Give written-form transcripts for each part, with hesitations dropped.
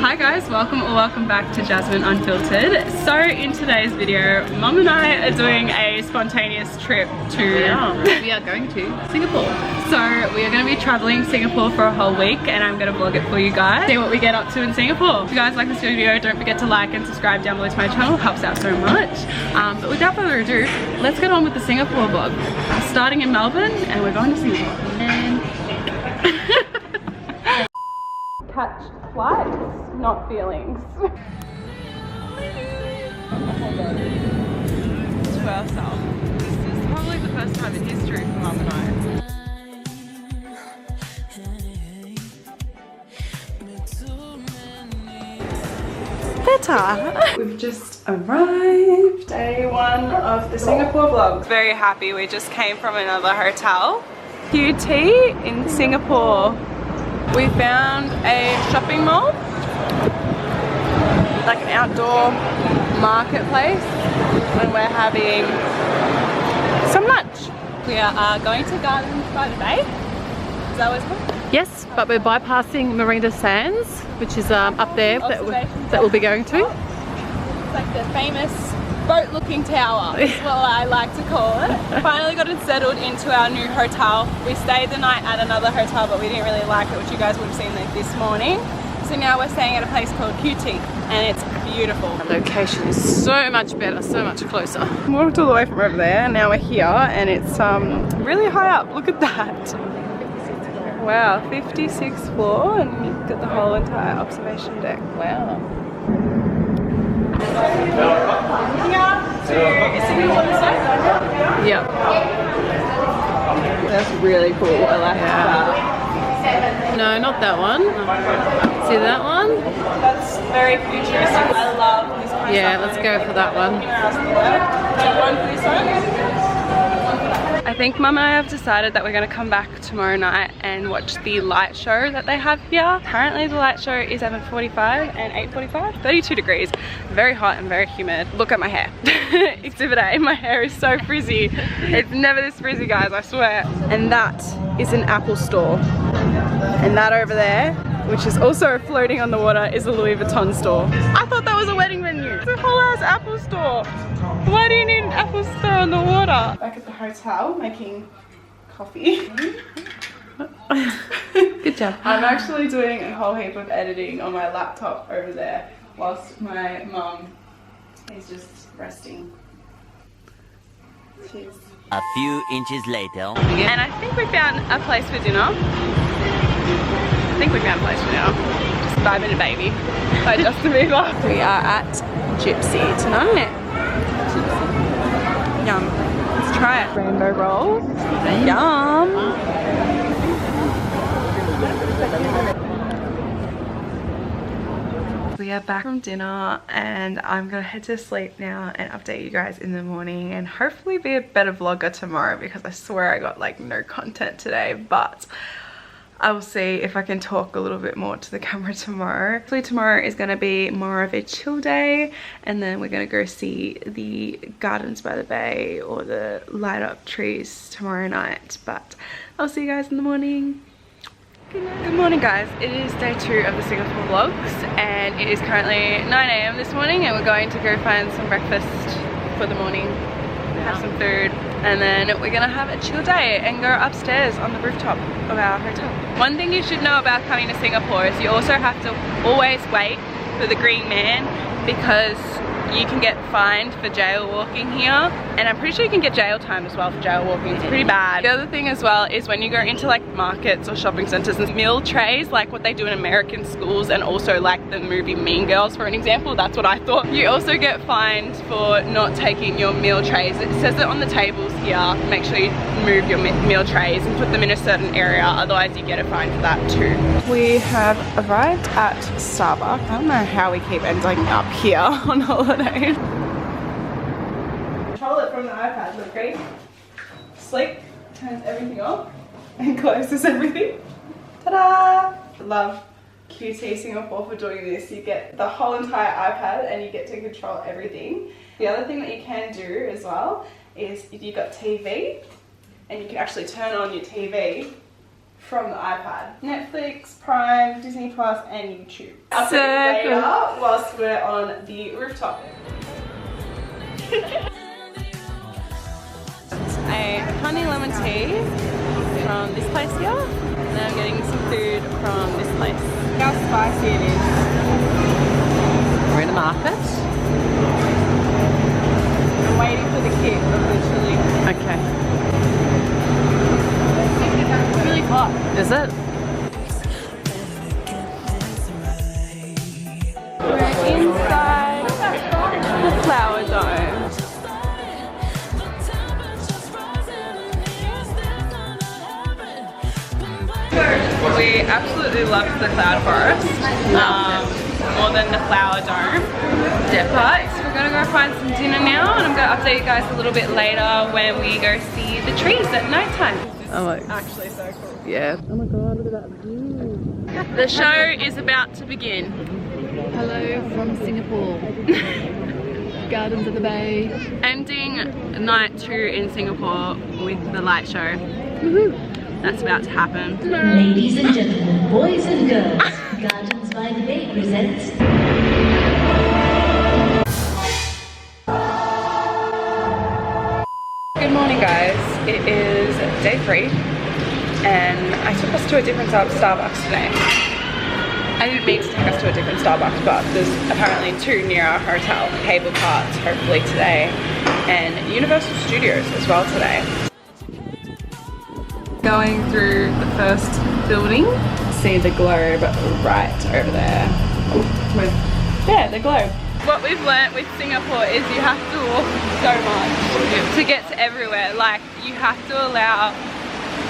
Hi guys, welcome back to Jasmine Unfiltered. So in today's video, Mum and I are doing a spontaneous trip to... We are going to Singapore. So we are going to be traveling Singapore for a whole week and I'm going to vlog it for you guys. See what we get up to in Singapore. If you guys like this video, don't forget to like and subscribe down below to my channel. It helps out so much. But without further ado, let's get on with the Singapore vlog. Starting in Melbourne and we're going to Singapore. And... catch flights, not feelings. To ourselves. This is probably the first time in history for Mum and I. Better. We've just arrived. Day one of the Singapore vlog. Very happy. We just came from another hotel. QT in Singapore. We found a shopping mall, like an outdoor marketplace, and we're having some lunch. We are going to Gardens by the Bay. Is that what it's called? Yes, but we're bypassing Marina Sands, which is up there that we'll be going to. It's like the famous boat-looking tower, is what I like to call it. Finally got it settled into our new hotel. We stayed the night at another hotel, but we didn't really like it, which you guys would have seen this morning. So now we're staying at a place called QT, and it's beautiful. The location is so much better, so much closer. We walked all the way from over there, and now we're here, and it's really high up. Look at that. Wow, 56th floor, and you've got the whole entire observation deck. Wow. Yep. That's really cool. I like that. No, not that one. See that one? That's very futuristic. I love this kind of stuff. Let's go for that one. One for this one. I think Mum and I have decided that we're going to come back tomorrow night and watch the light show that they have here. Apparently the light show is 7:45 and 8:45. 32 degrees. Very hot and very humid. Look at my hair. Exhibit A. My hair is so frizzy. It's never this frizzy, guys, I swear. And that is an Apple store. And that over there, which is also floating on the water, is a Louis Vuitton store. I thought that was a wedding venue. It's a whole ass Apple store. Why do you need an Apple store on the water? Back at the hotel making coffee. Good job. I'm actually doing a whole heap of editing on my laptop over there whilst my mum is just resting. Cheers. A few inches later. And I think we found a place for dinner. Just vibing a baby by Justin Bieber. We are at Gypsy tonight. Yum. Let's try it. Rainbow rolls. Yum. We are back from dinner and I'm gonna head to sleep now and update you guys in the morning and hopefully be a better vlogger tomorrow because I swear I got like no content today, but I will see if I can talk a little bit more to the camera tomorrow. Hopefully tomorrow is going to be more of a chill day and then we're going to go see the Gardens by the Bay or the light up trees tomorrow night. But I'll see you guys in the morning. Good morning guys, it is day 2 of the Singapore vlogs and it is currently 9 AM this morning and we're going to go find some breakfast for the morning, have some food, and then we're gonna have a chill day and go upstairs on the rooftop of our hotel. One thing you should know about coming to Singapore is you also have to always wait for the green man because you can get fined for jail walking here, and I'm pretty sure you can get jail time as well for jail walking. It's pretty bad. The other thing as well is when you go into like markets or shopping centers and meal trays, like what they do in American schools and also like the movie Mean Girls for an example, that's what I thought. You also get fined for not taking your meal trays. It says it on the tables here. Make sure you move your meal trays and put them in a certain area, otherwise you get a fine for that too. We have arrived at Starbucks. I don't know how we keep ending up here on holiday. Control it from the iPad, look, ready? Sleep, turns everything off and closes everything. Ta-da! Love QT Singapore for doing this. You get the whole entire iPad and you get to control everything. The other thing that you can do as well is if you've got TV and you can actually turn on your TV from the iPad. Netflix, Prime, Disney Plus, and YouTube. I'll So see you later good. whilst we're on the rooftop. A honey lemon tea from this place here, and then I'm getting some food from this place. Look how spicy it is. We're in the market. I'm waiting for the kick of the chili. Okay. It's really hot. Is it? We're inside the flower dome. We absolutely loved the cloud forest, more than the flower dome. But we're gonna go find some dinner now, and I'm gonna update you guys a little bit later when we go see the trees at night time. Oh my. Actually so cool. Yeah. Oh my god, look at that view. The show is about to begin. Hello from Singapore. Gardens of the Bay. Ending night 2 in Singapore with the light show. Woohoo. That's about to happen. Ladies and gentlemen, boys and girls, Gardens by the Bay presents... Good morning guys, it is day 3 and I took us to a different Starbucks today. I didn't mean to take us to a different Starbucks, but there's apparently 2 near our hotel, cable carts hopefully today, and Universal Studios as well today. Going through the first building, see the globe right over there. There, the globe. What we've learnt with Singapore is you have to walk so much to get to everywhere. Like, you have to allow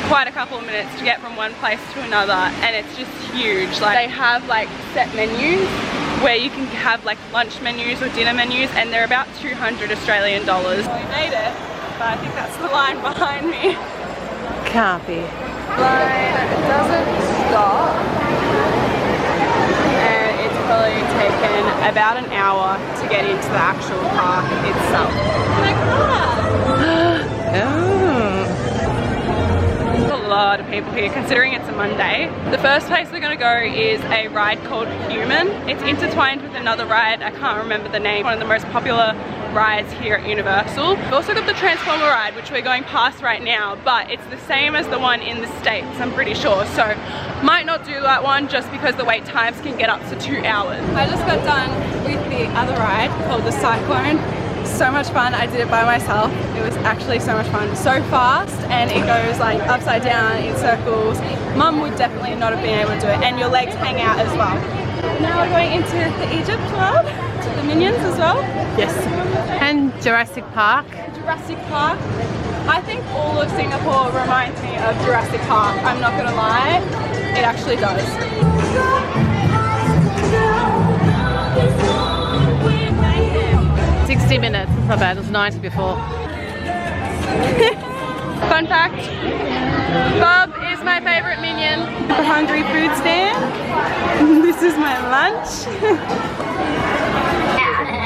quite a couple of minutes to get from one place to another, and it's just huge. Like, they have like set menus where you can have like lunch menus or dinner menus, and they're about 200 Australian dollars. We made it, but I think that's the line behind me. Can't be. Line doesn't stop, and it's probably taken about an hour to get into the actual park itself. There's a lot of people here considering it's a Monday. The first place we're going to go is a ride called Human. It's intertwined with another ride, I can't remember the name, one of the most popular rides here at Universal. We've also got the Transformer ride, which we're going past right now, but it's the same as the one in the States, I'm pretty sure. So might not do that one just because the wait times can get up to 2 hours. I just got done with the other ride called the Cyclone. So much fun. I did it by myself. It was actually so much fun. So fast, and it goes like upside down in circles. Mum would definitely not have been able to do it, and your legs hang out as well. Now we're going into the Egypt Club, to the Minions as well. Yes. And Jurassic Park. Jurassic Park. I think all of Singapore reminds me of Jurassic Park. I'm not gonna lie, it actually does. 60 minutes, it's not bad, it was 90 before. Fun fact, Bob is my favourite minion. The hungry food stand. This is my lunch.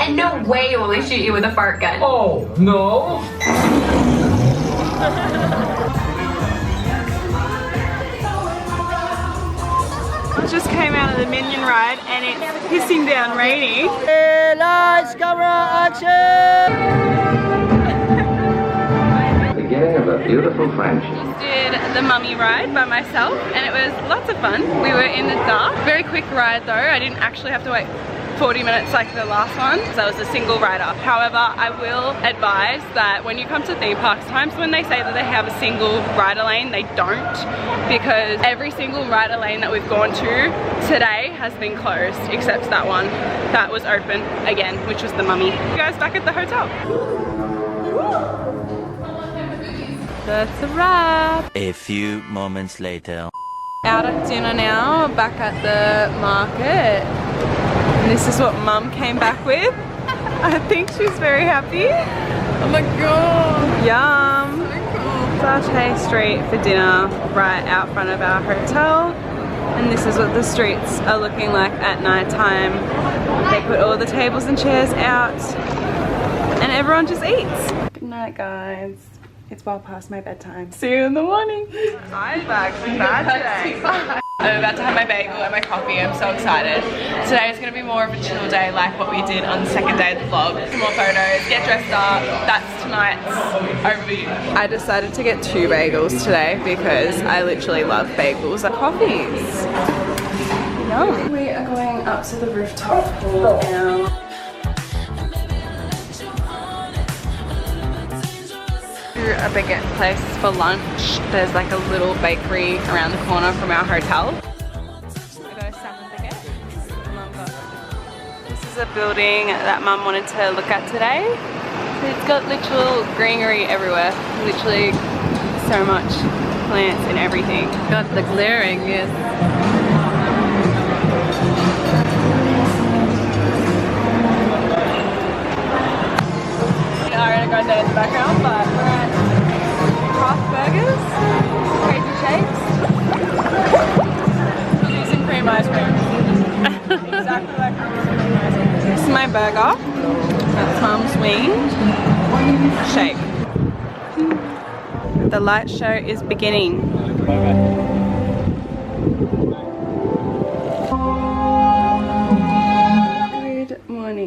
And no way will they shoot you with a fart gun. Oh, no. Just came out of the Minion ride and it's pissing down raining. Lights, camera, action! Beginning of a beautiful friendship. Just did the Mummy ride by myself and it was lots of fun. We were in the dark. Very quick ride though. I didn't actually have to wait 40 minutes like the last one, so I was a single rider. However, I will advise that when you come to theme parks, times when they say that they have a single rider lane, they don't, because every single rider lane that we've gone to today has been closed, except that one that was open again, which was the Mummy. You guys back at the hotel. That's a wrap. A few moments later. Out at dinner now, back at the market. And this is what Mum came back with. I think she's very happy. Oh my god. Yum. Sachet Street for dinner, right out front of our hotel. And this is what the streets are looking like at night time. They put all the tables and chairs out and everyone just eats. Good night guys. It's well past my bedtime. See you in the morning. I'm back today. I'm about to have my bagel and my coffee. I'm so excited. Today is going to be more of a chill day like what we did on the second day of the vlog. Some more photos, get dressed up. That's tonight's overview. I decided to get 2 bagels today because I literally love bagels and coffees. Yum. We are going up to the rooftop pool now. A baguette place for lunch. There's like a little bakery around the corner from our hotel. I got a salmon baguette. Mum got it. This is a building that Mum wanted to look at today. It's got literal greenery everywhere. Literally so much plants and everything. Got the glaring, yes. Ariana Grande in the background, but we're at Craft Burgers, crazy shakes. We're using cream ice cream. Exactly like cream ice cream. This is my burger. That's Mum's wing. Shake. The light show is beginning.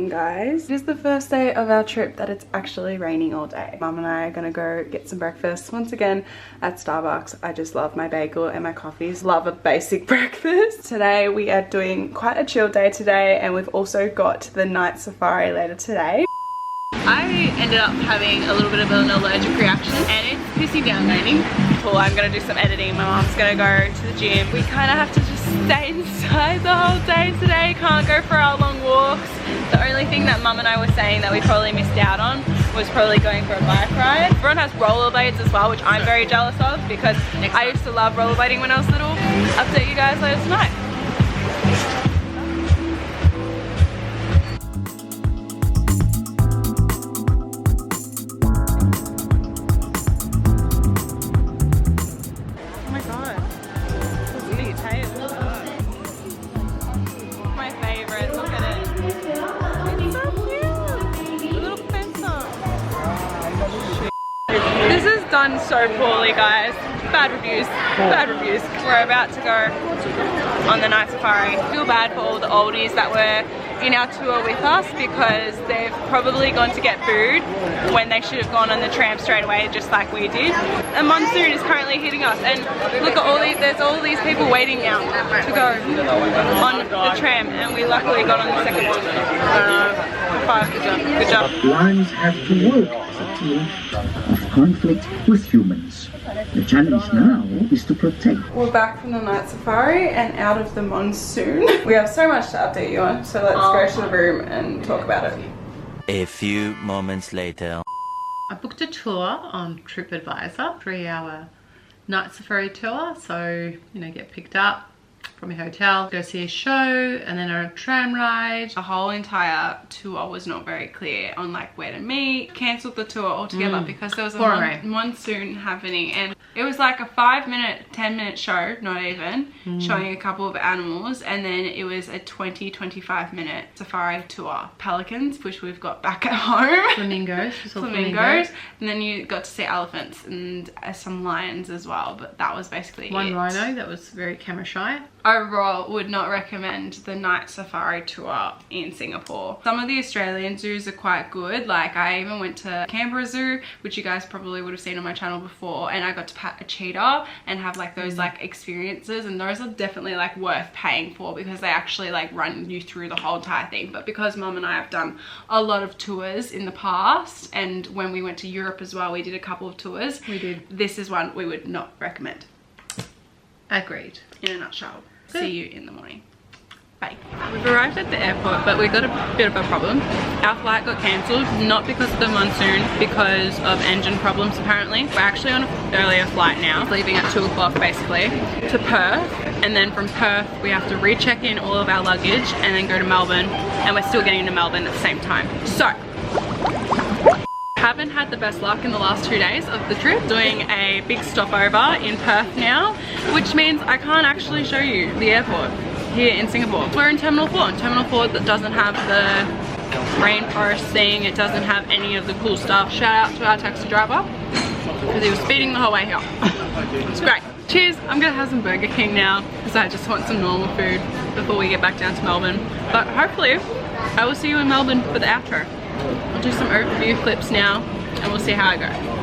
Guys, it is the first day of our trip that it's actually raining all day. Mum and I are gonna go get some breakfast once again at Starbucks. I just love my bagel and my coffees. Love a basic breakfast. Today we are doing quite a chill day today, and we've also got the night safari later today. I ended up having a little bit of an allergic reaction and it's pissing down raining. Cool, I'm gonna do some editing. My mom's gonna go to the gym. We kind of have to just stay inside the whole day today. Can't go for our long walks. The only thing that Mum and I were saying that we probably missed out on was probably going for a bike ride. Everyone has rollerblades as well, which I'm very jealous of because I used to love rollerblading when I was little. Update you guys later tonight. Done so poorly, guys. Bad reviews. Bad reviews. We're about to go on the night safari. I feel bad for all the oldies that were in our tour with us because they've probably gone to get food when they should have gone on the tram straight away, just like we did. A monsoon is currently hitting us, and look at all these. There's all these people waiting now to go on the tram, and we luckily got on the second one. Good job. Lions have to work as a team of conflict with humans. The challenge now is to protect. We're back from the night safari and out of the monsoon. We have so much to update you on, so let's go to the room and talk about it. A few moments later. I booked a tour on TripAdvisor, 3-hour night safari tour. So, you know, get picked up from your hotel, go see a show, and then a tram ride. The whole entire tour was not very clear on like where to meet. Cancelled the tour altogether because there was a monsoon happening, and it was like a 5-minute, 10-minute show, not even, showing a couple of animals, and then it was a 20-25 minute safari tour. Pelicans, which we've got back at home. Flamingos. Flamingos. And then you got to see elephants and some lions as well, but that was basically one rhino that was very camera shy. Overall, would not recommend the night safari tour in Singapore. Some of the Australian zoos are quite good. Like I even went to Canberra Zoo, which you guys probably would have seen on my channel before, and I got to pet a cheetah and have like those like experiences, and those are definitely like worth paying for because they actually like run you through the whole entire thing. But because Mum and I have done a lot of tours in the past, and when we went to Europe as well, we did a couple of tours. We did. This is one we would not recommend. Agreed. In a nutshell. See you in the morning. Bye. We've arrived at the airport, but we got a bit of a problem. Our flight got cancelled, not because of the monsoon, because of engine problems apparently. We're actually on an earlier flight now, leaving at 2 o'clock basically, to Perth. And then from Perth, we have to recheck in all of our luggage and then go to Melbourne. And we're still getting to Melbourne at the same time. So, haven't had the best luck in the last 2 days of the trip, doing a big stopover in Perth now, which means I can't actually show you the airport here in Singapore. We're in Terminal 4, and Terminal 4 that doesn't have the rainforest thing, it doesn't have any of the cool stuff. Shout out to our taxi driver. because he was speeding the whole way here. It's great. Cheers. I'm gonna have some Burger King now because I just want some normal food before we get back down to Melbourne. But hopefully I will see you in Melbourne for the outro. I'll do some overview clips now and we'll see how I go.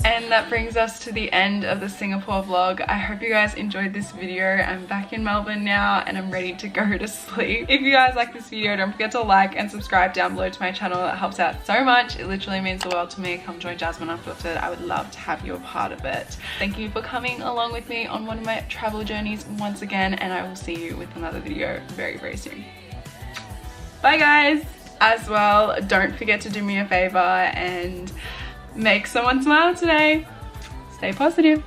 And that brings us to the end of the Singapore vlog. I hope you guys enjoyed this video. I'm back in Melbourne now and I'm ready to go to sleep. If you guys like this video, don't forget to like and subscribe down below to my channel. It helps out so much. It literally means the world to me. Come join Jasmine Unfiltered. I would love to have you a part of it. Thank you for coming along with me on one of my travel journeys once again, and I will see you with another video very, very soon. Bye guys! As well, don't forget to do me a favor and make someone smile today. Stay positive.